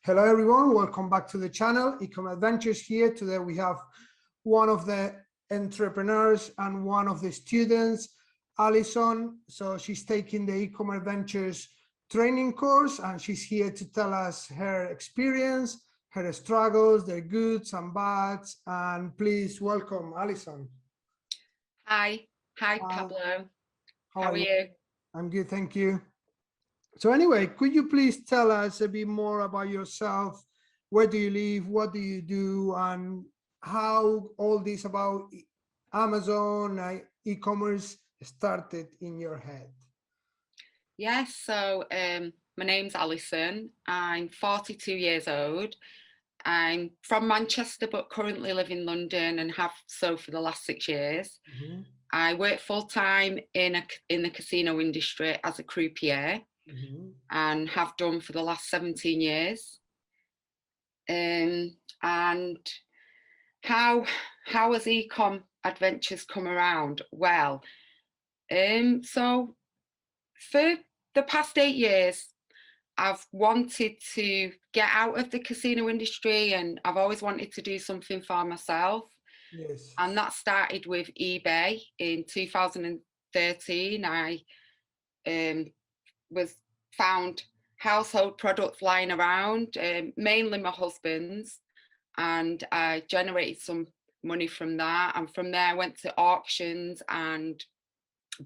Hello everyone, welcome back to the channel. ecomadventures here. Today we have one of the entrepreneurs and one of the students, Alison. So she's taking the ecomadventures training course and she's here to tell us her experience, her struggles, their goods and bads. And please welcome Alison. Hi Pablo. How How are you? I'm good, thank you. So anyway, could you please tell us a bit more about yourself? Where do you live? What do you do? And how all this about Amazon, e-commerce started in your head? Yes, so my name's Alison. I'm 42 years old. I'm from Manchester, but currently live in London and have so for the last 6 years. Mm-hmm. I work full-time in the casino industry as a croupier. Mm-hmm. And have done for the last 17 years. And how has Ecom Adventures come around? Well, so for the past 8 years, I've wanted to get out of the casino industry and I've always wanted to do something for myself. Yes. And that started with eBay in 2013. I found household products lying around, mainly my husband's, and I generated some money from that. And from there I went to auctions and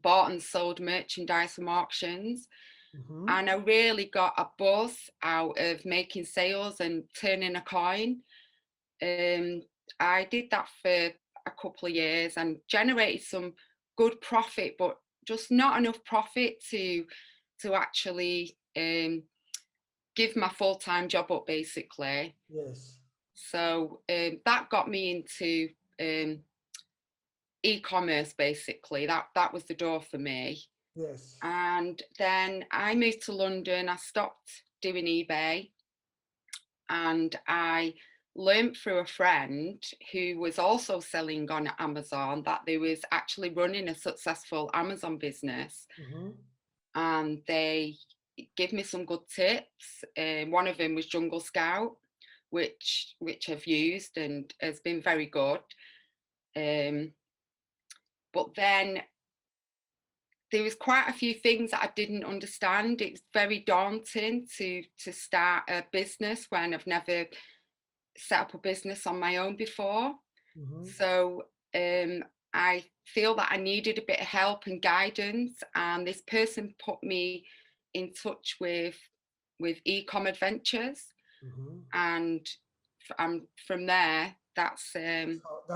bought and sold merchandise from auctions. Mm-hmm. And I really got a buzz out of making sales and turning a coin. I did that for a couple of years and generated some good profit, but just not enough profit to actually give my full-time job up, basically. Yes. So that got me into e-commerce, basically. That was the door for me. Yes. And then I moved to London. I stopped doing eBay and I learned through a friend who was also selling on Amazon that they was actually running a successful Amazon business. Mm-hmm. And they give me some good tips. One of them was Jungle Scout, which I've used and has been very good. But then there was quite a few things that I didn't understand. It's very daunting to start a business when I've never set up a business on my own before. Mm-hmm. So I feel that I needed a bit of help and guidance, and this person put me in touch with Ecom Adventures. Mm-hmm. And from there, that's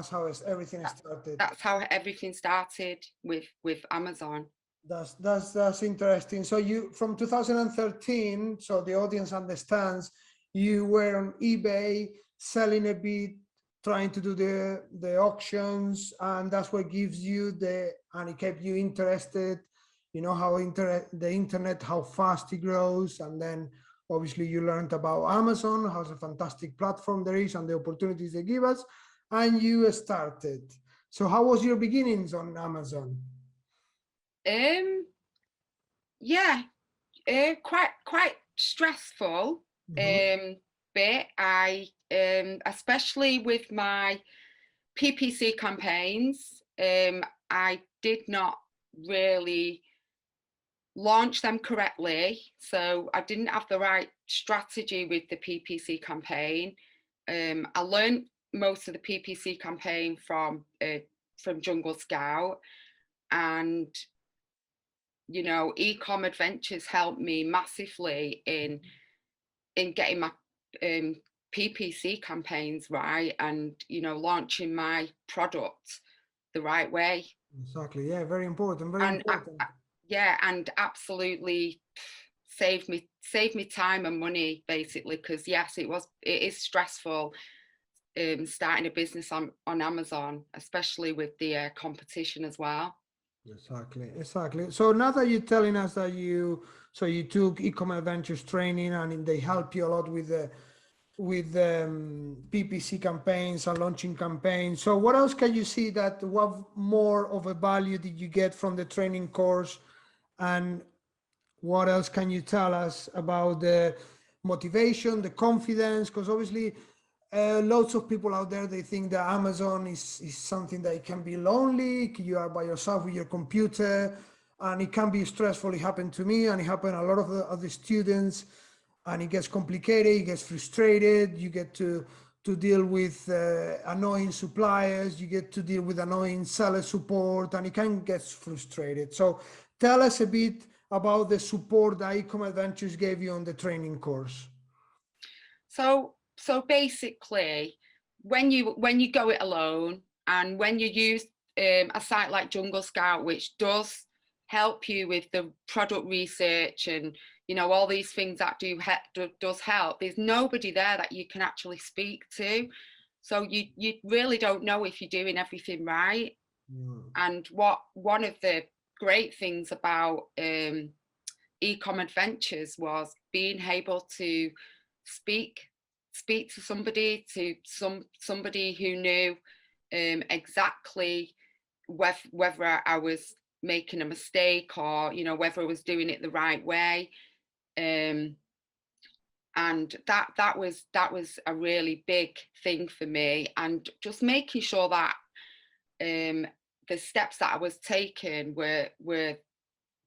how everything started. That's how everything started with Amazon. That's interesting. So you, from 2013, so the audience understands, you were on eBay selling a bit, trying to do the auctions, and that's what gives you and it kept you interested. You know how the internet, how fast it grows, and then obviously you learned about Amazon, how a fantastic platform there is and the opportunities they give us, and you started. So how was your beginnings on Amazon? Yeah, quite stressful. Mm-hmm. Bit. I especially with my PPC campaigns, I did not really launch them correctly, so I didn't have the right strategy with the PPC campaign. I learned most of the PPC campaign from Jungle Scout, and you know, Ecom Adventures helped me massively in getting my PPC campaigns right, and you know, launching my product the right way. Exactly. Yeah, very important. Very And important. yeah, and absolutely saved me time and money, basically, because yes, it is stressful starting a business on Amazon, especially with the competition as well. Exactly. So now that you're telling us that you took Ecom Adventures training and they help you a lot with PPC campaigns and launching campaigns. So what else can you see that what more of a value did you get from the training course, and what else can you tell us about motivation, the confidence, because obviously lots of people out there, they think that Amazon is something that it can be lonely. You are by yourself with your computer, and it can be stressful. It happened to me, and it happened a lot of the students, and it gets complicated. It gets frustrated. You get to deal with annoying suppliers. You get to deal with annoying seller support, and it can get frustrated. So tell us a bit about the support that ecomadventures gave you on the training course. So basically, when you go it alone, and when you use a site like Jungle Scout, which does help you with the product research and all these things that does help, there's nobody there that you can actually speak to. So you really don't know if you're doing everything right. And one of the great things about ecomadventures was being able to speak to somebody who knew exactly whether I was making a mistake, or whether I was doing it the right way. And that was a really big thing for me, and just making sure that the steps that I was taking were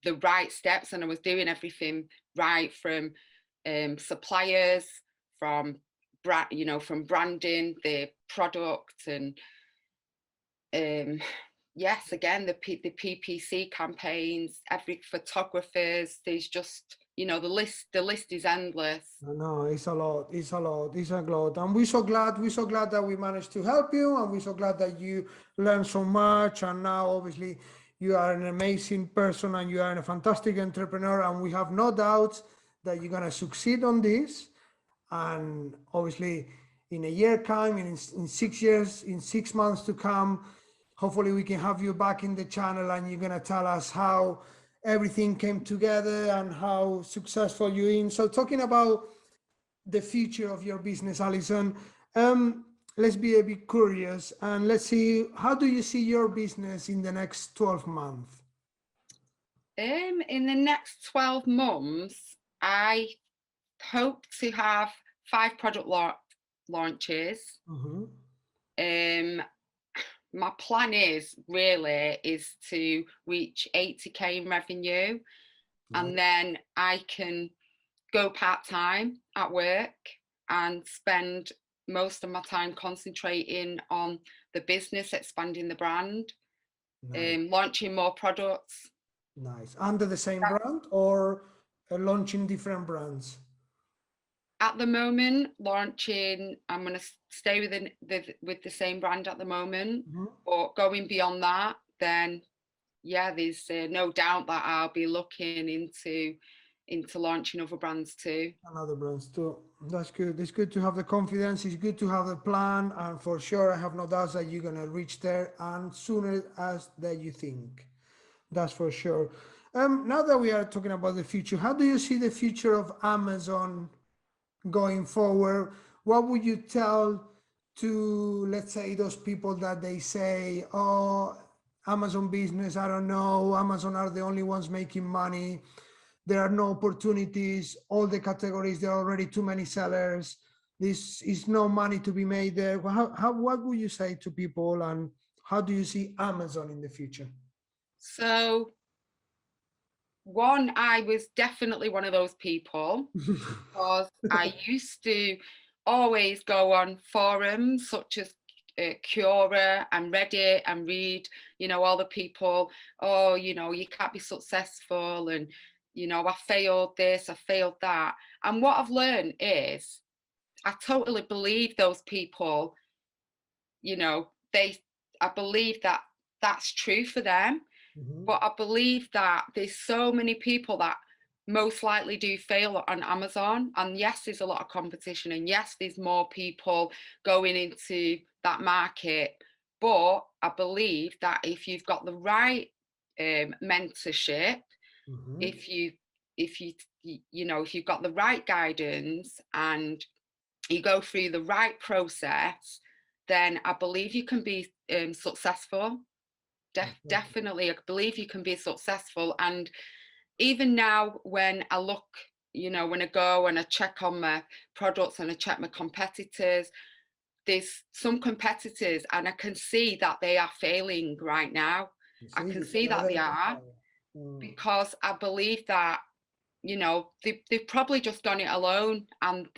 the right steps, and I was doing everything right, from suppliers, from from branding the product, and yes, again, the PPC campaigns, every photographers. There's just the list is endless. No, it's a lot. It's a lot. It's a lot. And we're so glad that we managed to help you, and we're so glad that you learned so much. And now, obviously, you are an amazing person, and you are a fantastic entrepreneur. And we have no doubts that you're gonna succeed on this. And obviously, in a year time, in 6 years, in 6 months to come, hopefully we can have you back in the channel, and you're gonna tell us how everything came together and how successful you're in. So talking about the future of your business, Alison, let's be a bit curious, and let's see, how do you see your business in the next 12 months? In the next 12 months, I hope to have 5 product launches. My plan is to reach 80k in revenue, and then I can go part-time at work and spend most of my time concentrating on the business, expanding the brand, launching more products. Nice. Under the same brand, or launching different brands? At the moment, I'm going to stay with the same brand at the moment, but going beyond that, then yeah, there's no doubt that I'll be looking into launching other brands too. And other brands too. That's good. It's good to have the confidence. It's good to have the plan, and for sure, I have no doubts that you're gonna reach there, and sooner as that you think. That's for sure. Now that we are talking about the future, how do you see the future of Amazon going forward? What would you tell to, let's say, those people that they say, oh, Amazon business, I don't know, Amazon are the only ones making money, there are no opportunities, all the categories, there are already too many sellers, this is no money to be made there? What would you say to people, and how do you see Amazon in the future? So I was definitely one of those people, because I used to always go on forums such as Quora and Reddit and read, all the people, oh, you can't be successful, and, I failed this, I failed that. And what I've learned is I totally believe those people, I believe that that's true for them. But I believe that there's so many people that most likely do fail on Amazon. And yes, there's a lot of competition, and yes, there's more people going into that market. But I believe that if you've got the right mentorship, if you've got the right guidance, and you go through the right process, then I believe you can be successful. Definitely, I believe you can be successful. And even now, when I look you know, when I go and I check on my products and I check my competitors, there's some competitors and I can see that they are failing right now. I can see that they are, because I believe that, you know, they've probably just done it alone, and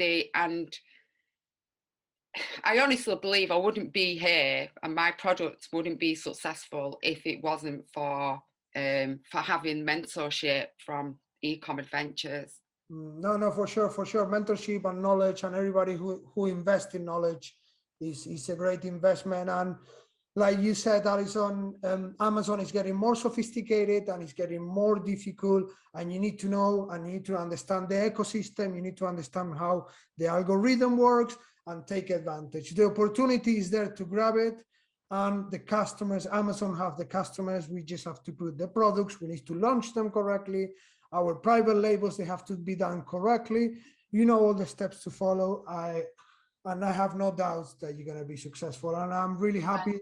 I honestly believe I wouldn't be here and my product wouldn't be successful if it wasn't for having mentorship from ecomadventures. No, for sure. Mentorship and knowledge, and everybody who invests in knowledge is a great investment. And like you said, Alison, Amazon is getting more sophisticated and it's getting more difficult. And you need to know and you need to understand the ecosystem. You need to understand how the algorithm works and take advantage. The opportunity is there to grab it. And the customers, Amazon have the customers. We just have to put the products. We need to launch them correctly. Our private labels, they have to be done correctly. You know all the steps to follow. I have no doubts that you're going to be successful. And I'm really happy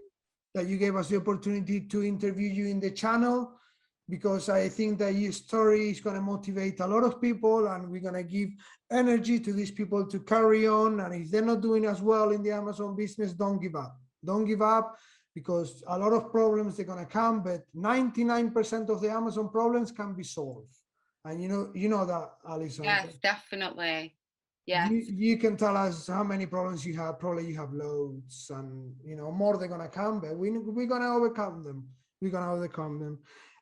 that you gave us the opportunity to interview you in the channel, because I think that your story is going to motivate a lot of people, and we're going to give energy to these people to carry on. And if they're not doing as well in the Amazon business, don't give up. Don't give up, because a lot of problems, they're going to come, but 99% of the Amazon problems can be solved. And you know that, Alison. Yes, definitely. Yeah. You can tell us how many problems you have. Probably you have loads, and you know more they're gonna come, but we're gonna overcome them. We're gonna overcome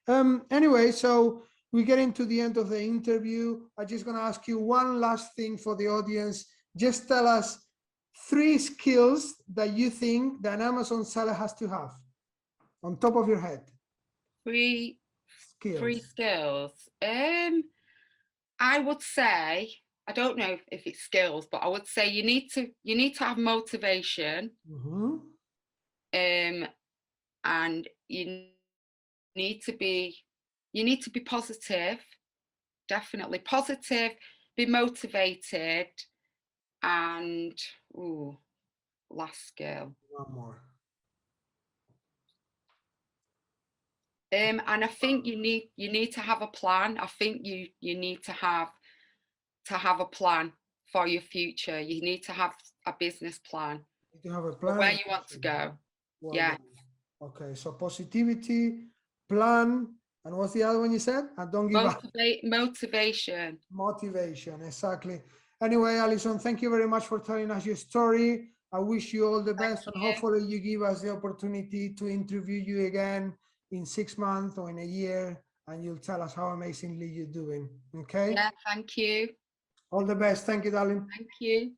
them. Anyway, so we get into the end of the interview. I'm just gonna ask you one last thing for the audience. Just tell us 3 skills that you think that an Amazon seller has to have on top of your head. 3 skills. 3 skills. I would say, I don't know if it's skills, but I would say you need to have motivation. And you need to be positive, definitely positive, be motivated, and last skill. One more. And I think you need to have a plan. I think you need to have a plan for your future. You need to have a business plan. You have a plan where you want to go. Well, yeah. Okay, so positivity, plan, and what's the other one you said? And don't give up. Motivation. Motivation, exactly. Anyway, Alison, thank you very much for telling us your story. I wish you all the best, and hopefully you give us the opportunity to interview you again in 6 months or in a year, and you'll tell us how amazingly you're doing. Okay? Yeah, thank you. All the best. Thank you, darling. Thank you.